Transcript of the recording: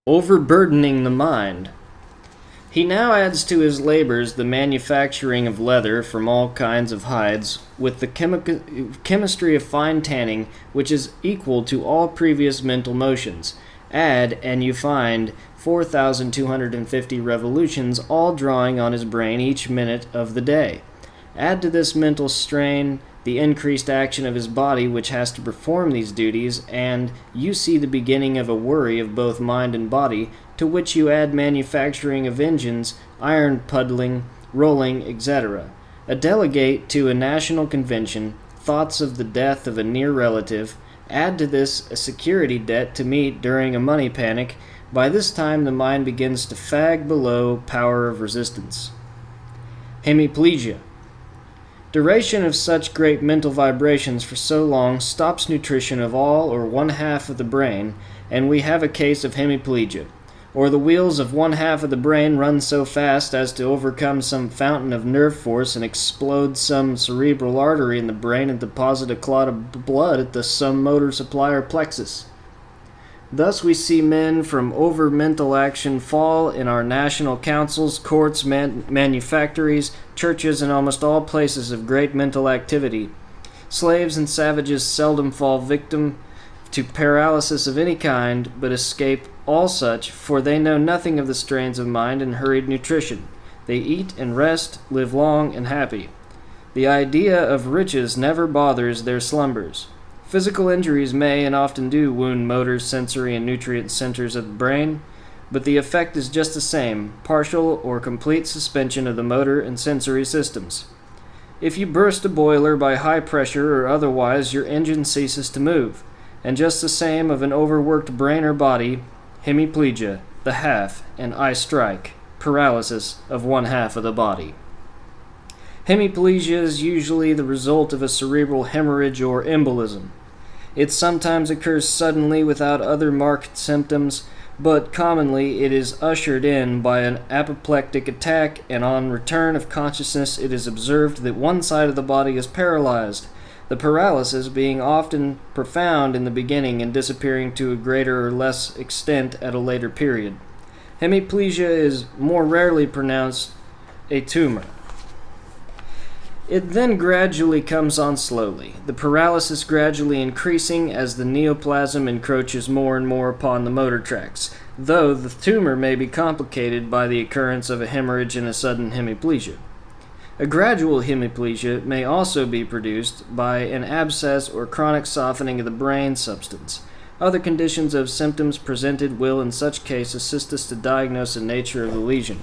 Overburdening the mind. He now adds to his labors the manufacturing of leather from all kinds of hides, with the chemistry of fine tanning, which is equal to all previous mental motions. Add, and you find 4,250 revolutions, all drawing on his brain each minute of the day. Add to this mental strain the increased action of his body, which has to perform these duties, and you see the beginning of a worry of both mind and body, to which you add manufacturing of engines, iron puddling, rolling, etc. A delegate to a national convention, thoughts of the death of a near relative. Add to this a security debt to meet during a money panic. By this time the mind begins to fag below power of resistance. Hemiplegia. Duration of such great mental vibrations for so long stops nutrition of all or one half of the brain, and we have a case of hemiplegia. Or the wheels of one half of the brain run so fast as to overcome some fountain of nerve force and explode some cerebral artery in the brain and deposit a clot of blood at the some motor supply or plexus. Thus we see men from over mental action fall in our national councils, courts, manufactories, churches, and almost all places of great mental activity. Slaves and savages seldom fall victim to paralysis of any kind, but escape all such, for they know nothing of the strains of mind and hurried nutrition. They eat and rest, live long and happy. The idea of riches never bothers their slumbers. Physical injuries may and often do wound motor, sensory, and nutrient centers of the brain, but the effect is just the same, partial or complete suspension of the motor and sensory systems. If you burst a boiler by high pressure or otherwise, your engine ceases to move, and just the same of an overworked brain or body, hemiplegia, the half, and eye strike, paralysis of one half of the body. Hemiplegia is usually the result of a cerebral hemorrhage or embolism. It sometimes occurs suddenly without other marked symptoms, but commonly it is ushered in by an apoplectic attack, and on return of consciousness it is observed that one side of the body is paralyzed, the paralysis being often profound in the beginning and disappearing to a greater or less extent at a later period. Hemiplegia is more rarely pronounced a tumor. It then gradually comes on slowly, the paralysis gradually increasing as the neoplasm encroaches more and more upon the motor tracts, though the tumor may be complicated by the occurrence of a hemorrhage and a sudden hemiplegia. A gradual hemiplegia may also be produced by an abscess or chronic softening of the brain substance. Other conditions of symptoms presented will in such case assist us to diagnose the nature of the lesion.